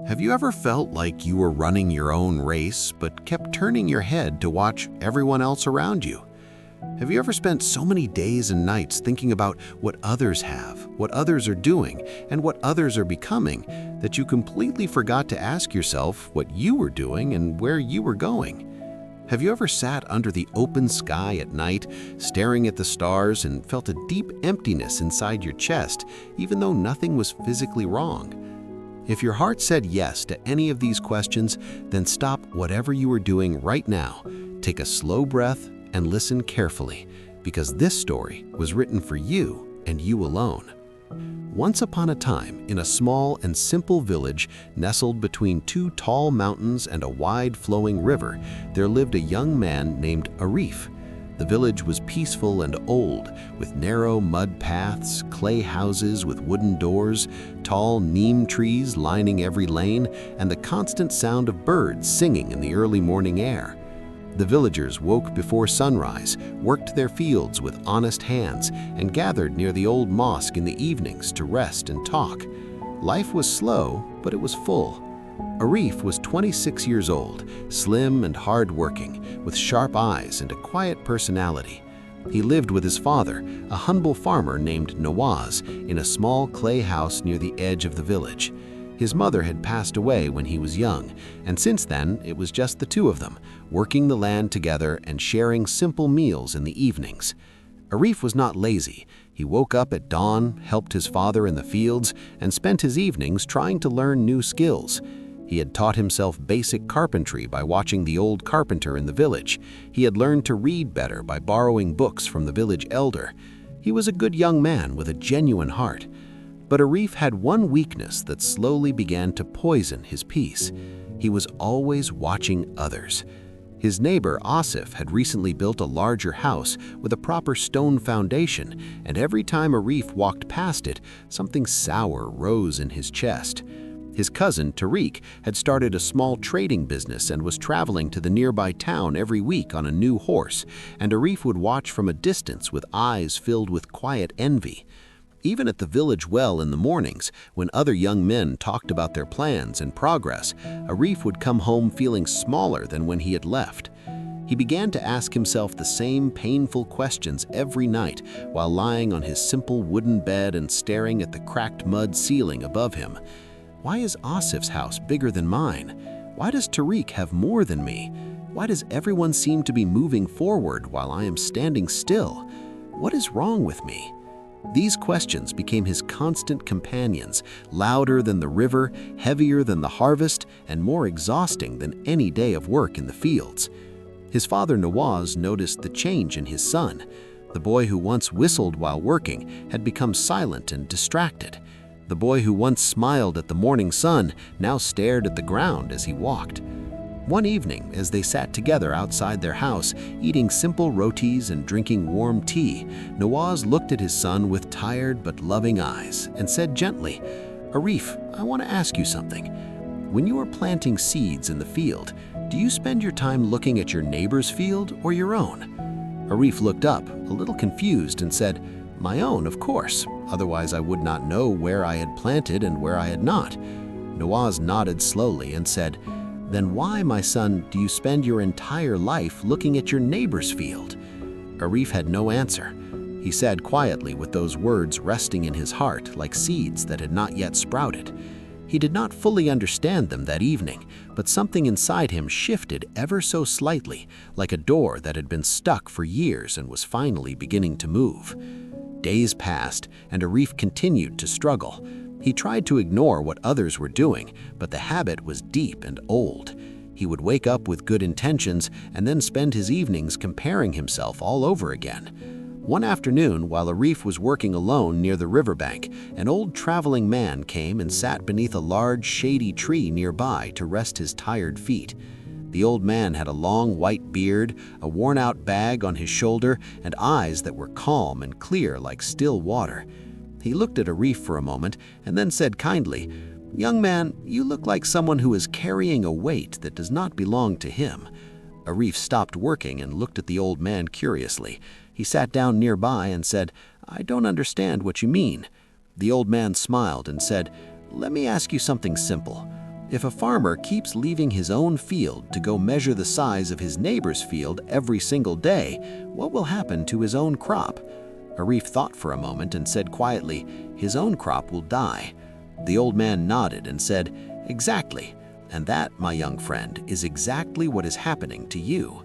Have you ever felt like you were running your own race but kept turning your head to watch everyone else around you? Have you ever spent so many days and nights thinking about what others have, what others are doing, and what others are becoming that you completely forgot to ask yourself what you were doing and where you were going? Have you ever sat under the open sky at night, staring at the stars and felt a deep emptiness inside your chest, even though nothing was physically wrong? If your heart said yes to any of these questions, then stop whatever you are doing right now, take a slow breath, and listen carefully, because this story was written for you and you alone. Once upon a time, in a small and simple village nestled between two tall mountains and a wide flowing river, there lived a young man named Arif. The village was peaceful and old, with narrow mud paths, clay houses with wooden doors, tall neem trees lining every lane, and the constant sound of birds singing in the early morning air. The villagers woke before sunrise, worked their fields with honest hands, and gathered near the old mosque in the evenings to rest and talk. Life was slow, but it was full. Arif was 26 years old, slim and hard-working, with sharp eyes and a quiet personality. He lived with his father, a humble farmer named Nawaz, in a small clay house near the edge of the village. His mother had passed away when he was young, and since then it was just the two of them, working the land together and sharing simple meals in the evenings. Arif was not lazy. He woke up at dawn, helped his father in the fields, and spent his evenings trying to learn new skills. He had taught himself basic carpentry by watching the old carpenter in the village. He had learned to read better by borrowing books from the village elder. He was a good young man with a genuine heart. But Arif had one weakness that slowly began to poison his peace. He was always watching others. His neighbor, Asif, had recently built a larger house with a proper stone foundation, and every time Arif walked past it, something sour rose in his chest. His cousin, Tariq, had started a small trading business and was traveling to the nearby town every week on a new horse, and Arif would watch from a distance with eyes filled with quiet envy. Even at the village well in the mornings, when other young men talked about their plans and progress, Arif would come home feeling smaller than when he had left. He began to ask himself the same painful questions every night while lying on his simple wooden bed and staring at the cracked mud ceiling above him. Why is Asif's house bigger than mine? Why does Tariq have more than me? Why does everyone seem to be moving forward while I am standing still? What is wrong with me? These questions became his constant companions, louder than the river, heavier than the harvest, and more exhausting than any day of work in the fields. His father Nawaz noticed the change in his son. The boy who once whistled while working had become silent and distracted. The boy who once smiled at the morning sun now stared at the ground as he walked. One evening, as they sat together outside their house, eating simple rotis and drinking warm tea, Nawaz looked at his son with tired but loving eyes and said gently, "Arif, I want to ask you something. When you are planting seeds in the field, do you spend your time looking at your neighbor's field or your own?" Arif looked up, a little confused, and said, "My own, of course. Otherwise I would not know where I had planted and where I had not." Nawaz nodded slowly and said, "Then why, my son, do you spend your entire life looking at your neighbor's field?" Arif had no answer. He said quietly, with those words resting in his heart like seeds that had not yet sprouted. He did not fully understand them that evening, but something inside him shifted ever so slightly, like a door that had been stuck for years and was finally beginning to move. Days passed, and Arif continued to struggle. He tried to ignore what others were doing, but the habit was deep and old. He would wake up with good intentions and then spend his evenings comparing himself all over again. One afternoon, while Arif was working alone near the riverbank, an old traveling man came and sat beneath a large, shady tree nearby to rest his tired feet. The old man had a long white beard, a worn-out bag on his shoulder, and eyes that were calm and clear like still water. He looked at Arif for a moment and then said kindly, "Young man, you look like someone who is carrying a weight that does not belong to him." Arif stopped working and looked at the old man curiously. He sat down nearby and said, "I don't understand what you mean." The old man smiled and said, "Let me ask you something simple. If a farmer keeps leaving his own field to go measure the size of his neighbor's field every single day, what will happen to his own crop? Arif thought for a moment and said quietly, "His own crop will die." The old man nodded and said, "Exactly. And that, my young friend, is exactly what is happening to you."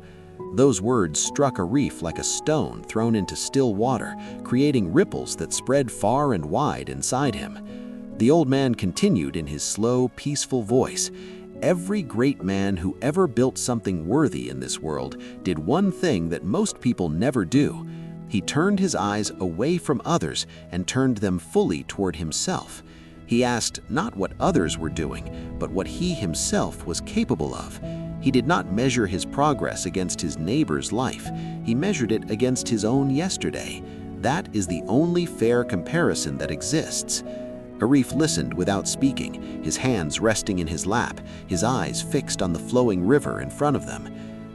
Those words struck Arif like a stone thrown into still water, creating ripples that spread far and wide inside him. The old man continued in his slow, peaceful voice, "Every great man who ever built something worthy in this world did one thing that most people never do. He turned his eyes away from others and turned them fully toward himself. He asked not what others were doing, but what he himself was capable of. He did not measure his progress against his neighbor's life. He measured it against his own yesterday. That is the only fair comparison that exists." Arif listened without speaking, his hands resting in his lap, his eyes fixed on the flowing river in front of them.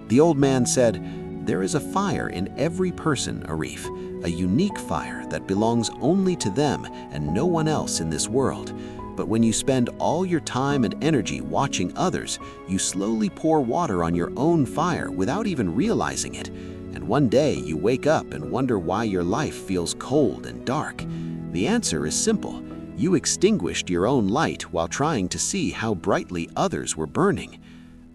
The old man said, "There is a fire in every person, Arif, a unique fire that belongs only to them and no one else in this world. But when you spend all your time and energy watching others, you slowly pour water on your own fire without even realizing it. And one day you wake up and wonder why your life feels cold and dark. The answer is simple. You extinguished your own light while trying to see how brightly others were burning."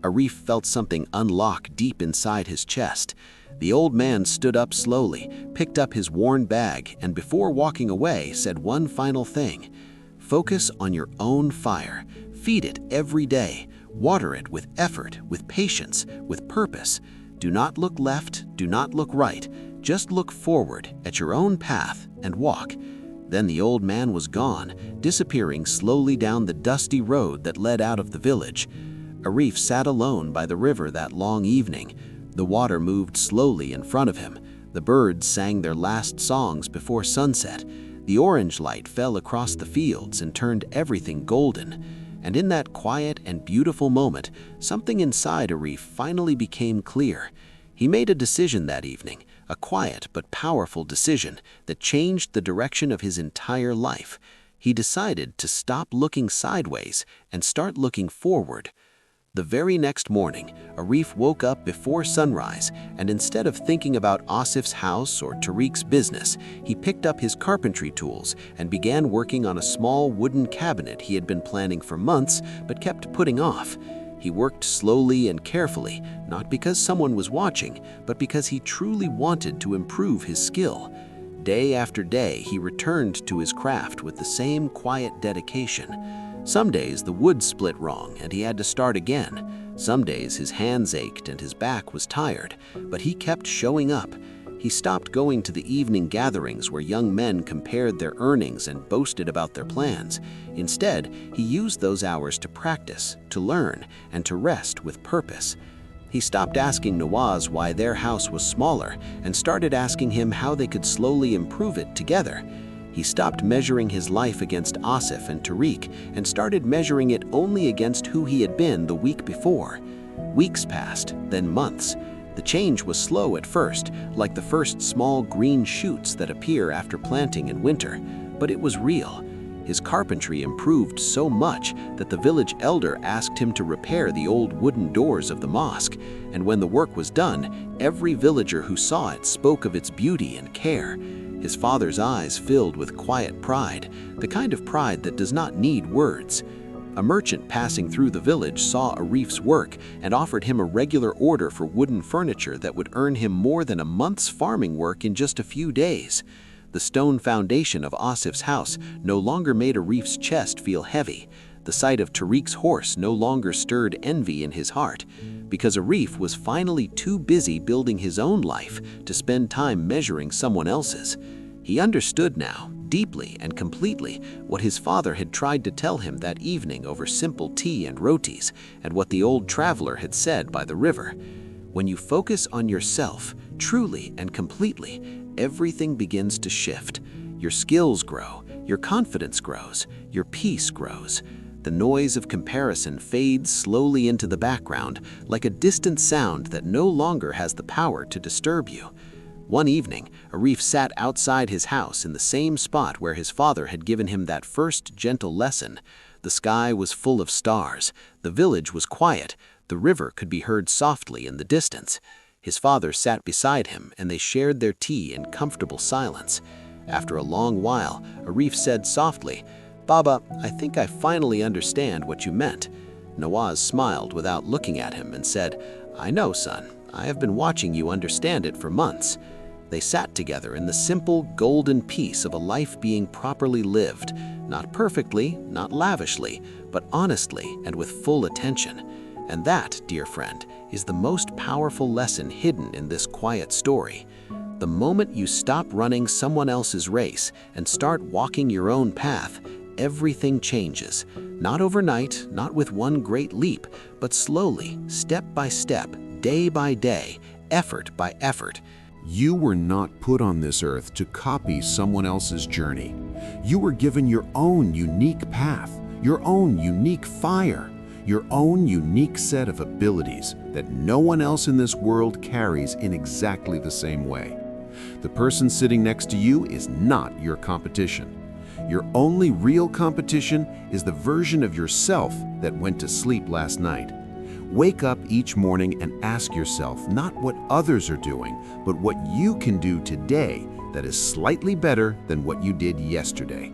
Arif felt something unlock deep inside his chest. The old man stood up slowly, picked up his worn bag, and before walking away said one final thing. "Focus on your own fire. Feed it every day. Water it with effort, with patience, with purpose. Do not look left, do not look right. Just look forward at your own path and walk." Then the old man was gone, disappearing slowly down the dusty road that led out of the village. Arif sat alone by the river that long evening. The water moved slowly in front of him. The birds sang their last songs before sunset. The orange light fell across the fields and turned everything golden. And in that quiet and beautiful moment, something inside Arif finally became clear. He made a decision that evening, a quiet but powerful decision that changed the direction of his entire life. He decided to stop looking sideways and start looking forward. The very next morning, Arif woke up before sunrise, and instead of thinking about Asif's house or Tariq's business, he picked up his carpentry tools and began working on a small wooden cabinet he had been planning for months but kept putting off. He worked slowly and carefully, not because someone was watching, but because he truly wanted to improve his skill. Day after day, he returned to his craft with the same quiet dedication. Some days the wood split wrong and he had to start again. Some days his hands ached and his back was tired, but he kept showing up. He stopped going to the evening gatherings where young men compared their earnings and boasted about their plans. Instead, he used those hours to practice, to learn, and to rest with purpose. He stopped asking Nawaz why their house was smaller and started asking him how they could slowly improve it together. He stopped measuring his life against Asif and Tariq and started measuring it only against who he had been the week before. Weeks passed, then months. The change was slow at first, like the first small green shoots that appear after planting in winter, but it was real. His carpentry improved so much that the village elder asked him to repair the old wooden doors of the mosque, and when the work was done, every villager who saw it spoke of its beauty and care. His father's eyes filled with quiet pride, the kind of pride that does not need words. A merchant passing through the village saw Arif's work and offered him a regular order for wooden furniture that would earn him more than a month's farming work in just a few days. The stone foundation of Asif's house no longer made Arif's chest feel heavy. The sight of Tariq's horse no longer stirred envy in his heart, because Arif was finally too busy building his own life to spend time measuring someone else's. He understood now, deeply and completely, what his father had tried to tell him that evening over simple tea and rotis, and what the old traveler had said by the river. When you focus on yourself, truly and completely, everything begins to shift. Your skills grow, your confidence grows, your peace grows. The noise of comparison fades slowly into the background, like a distant sound that no longer has the power to disturb you. One evening, Arif sat outside his house in the same spot where his father had given him that first gentle lesson. The sky was full of stars, the village was quiet, the river could be heard softly in the distance. His father sat beside him, and they shared their tea in comfortable silence. After a long while, Arif said softly, "Baba, I think I finally understand what you meant." Nawaz smiled without looking at him and said, "I know, son. I have been watching you understand it for months." They sat together in the simple, golden peace of a life being properly lived, not perfectly, not lavishly, but honestly and with full attention. And that, dear friend, is the most powerful lesson hidden in this quiet story. The moment you stop running someone else's race and start walking your own path, everything changes. Not overnight, not with one great leap, but slowly, step by step, day by day, effort by effort. You were not put on this earth to copy someone else's journey. You were given your own unique path, your own unique fire, your own unique set of abilities that no one else in this world carries in exactly the same way. The person sitting next to you is not your competition. Your only real competition is the version of yourself that went to sleep last night. Wake up each morning and ask yourself not what others are doing, but what you can do today that is slightly better than what you did yesterday.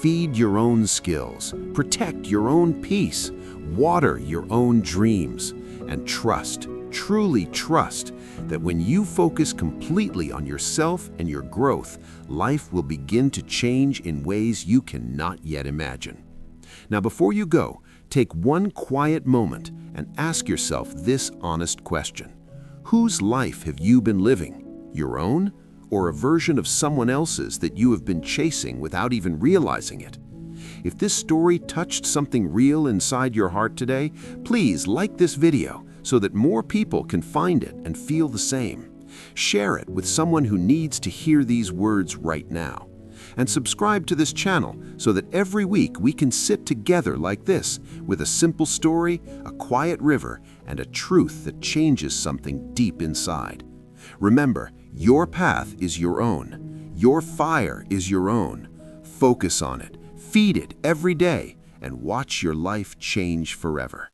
Feed your own skills, protect your own peace, water your own dreams, and trust, truly trust, that when you focus completely on yourself and your growth, life will begin to change in ways you cannot yet imagine. Now, before you go, take one quiet moment and ask yourself this honest question. Whose life have you been living? Your own, or a version of someone else's that you have been chasing without even realizing it? If this story touched something real inside your heart today, please like this video so that more people can find it and feel the same. Share it with someone who needs to hear these words right now. And subscribe to this channel so that every week we can sit together like this with a simple story, a quiet river, and a truth that changes something deep inside. Remember, your path is your own. Your fire is your own. Focus on it, feed it every day, and watch your life change forever.